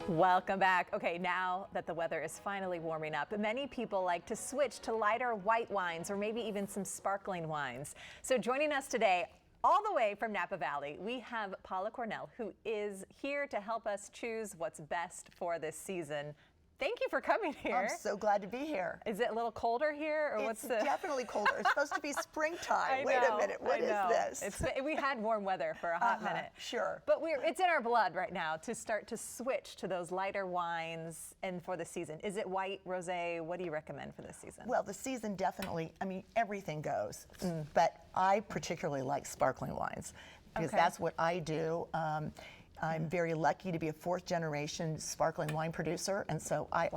Welcome back. Okay, now that the weather is finally warming up, many people like to switch to lighter white wines or maybe even some sparkling wines. So joining us today, all the way from Napa Valley, we have Paula Kornell, who is here to help us choose what's best for this season. Thank you for coming here. I'm so glad to be here. Is it a little colder here, or what's the? It's definitely colder. It's supposed to be springtime. Wait a minute, what is this? We had warm weather for a hot minute. Sure. But it's in our blood right now to start to switch to those lighter wines and for the season. Is it white, rosé? What do you recommend for this season? Well, the season definitely, I mean, everything goes. But I particularly like sparkling wines because that's what I do. I'm very lucky to be a fourth generation sparkling wine producer, and so I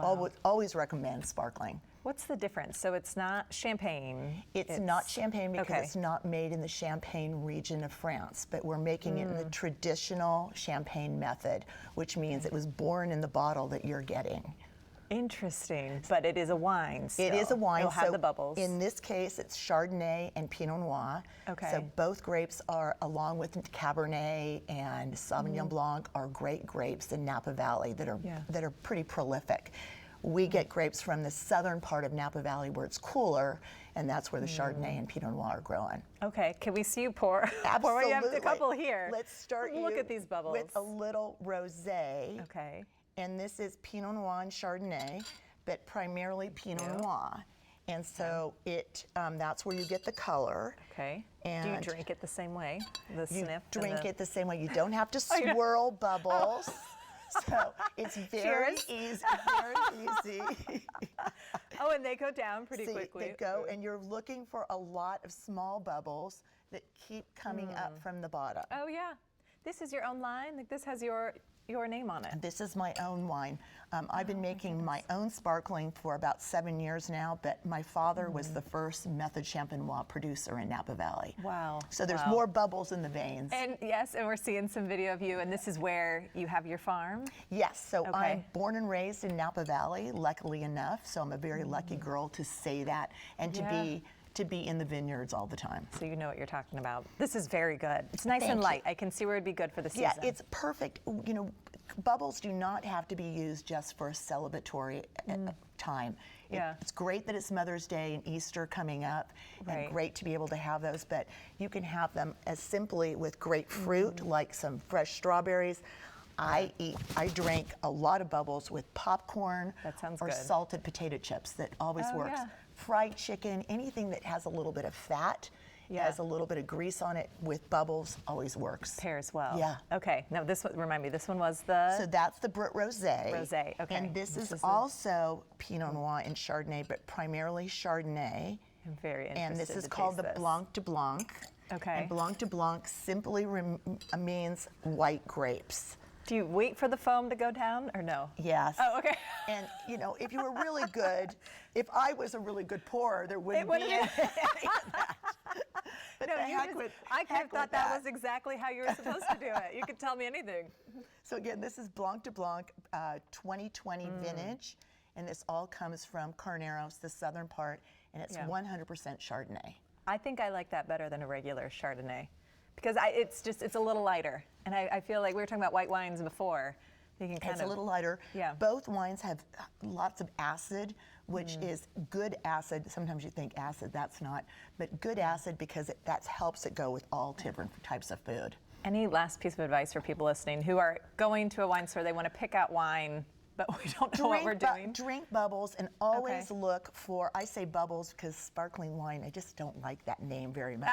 always recommend sparkling. What's the difference? So it's not champagne. It's not champagne because it's not made in the Champagne region of France, but we're making it in the traditional champagne method, which means it was born in the bottle that you're getting. Interesting, but it is a wine still. It is a wine. It'll have the bubbles. In this case, it's Chardonnay and Pinot Noir. Okay. So both grapes are, along with Cabernet and Sauvignon Blanc, are great grapes in Napa Valley that are pretty prolific. We get grapes from the southern part of Napa Valley where it's cooler, and that's where the Chardonnay and Pinot Noir are growing. Okay, can we see you pour? Absolutely. Pour? You have a couple here. Let's start. Look at these bubbles. With a little rosé. Okay. And this is Pinot Noir and Chardonnay, but primarily Pinot Noir. And so that's where you get the color. Okay. And do you drink it the same way? The sniff? Drink it the same way. You don't have to swirl bubbles. So it's very easy. Very easy. Oh, and they go down pretty quickly. They go, and you're looking for a lot of small bubbles that keep coming up from the bottom. Oh yeah. This is your own line? Like this has your name on it? This is my own wine. I've been making my own sparkling for about 7 years now, but my father was the first method champenois producer in Napa Valley. Wow. So there's more bubbles in the veins. And yes, and we're seeing some video of you, and this is where you have your farm? Yes, so I'm born and raised in Napa Valley, luckily enough, so I'm a very lucky girl to say that, and to be in the vineyards all the time. So you know what you're talking about. This is very good. It's nice and light. I can see where it'd be good for the season. Yeah, it's perfect. You know, bubbles do not have to be used just for a celebratory time. It's great that it's Mother's Day and Easter coming up, and great to be able to have those, but you can have them as simply with great fruit, like some fresh strawberries. I drink a lot of bubbles with popcorn or salted potato chips. That always works. Yeah. Fried chicken, anything that has a little bit of fat, has a little bit of grease on it with bubbles, always works. Pairs well. Yeah. Okay, now this one, remind me, this one was the? So that's the Brut Rosé. Rosé, okay. And this is also Pinot Noir and Chardonnay, but primarily Chardonnay. I'm very interested. And this is called the Blanc de Blanc. Okay. And Blanc de Blanc simply means white grapes. Do you wait for the foam to go down or no? Yes. Oh, okay. And you know, if you were really good, if I was a really good pourer, there wouldn't be any of that. But no, I thought that was exactly how you were supposed to do it. You could tell me anything. So again, this is Blanc de Blanc 2020 vintage, and this all comes from Carneros, the southern part, and it's 100% Chardonnay. I think I like that better than a regular Chardonnay, because it's a little lighter, and I feel like we were talking about white wines before. It's a little lighter. Yeah. Both wines have lots of acid, which is good acid. Sometimes you think acid, that's not, but good acid because that helps it go with all different types of food. Any last piece of advice for people listening who are going to a wine store, they want to pick out wine, but we don't know what we're doing? Drink bubbles and always look for, I say bubbles because sparkling wine, I just don't like that name very much.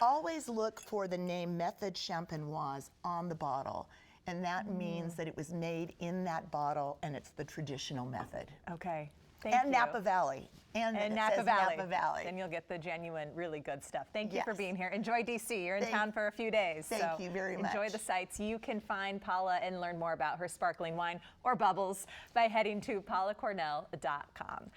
Always look for the name Method Champenoise on the bottle. And that means that it was made in that bottle and it's the traditional method. Okay. Thank you. Napa Valley. And Napa Valley. Napa Valley. Then you'll get the genuine, really good stuff. Thank you for being here. Enjoy DC. You're in town for a few days. Thank you very much. Enjoy the sights. You can find Paula and learn more about her sparkling wine or bubbles by heading to paulakornell.com.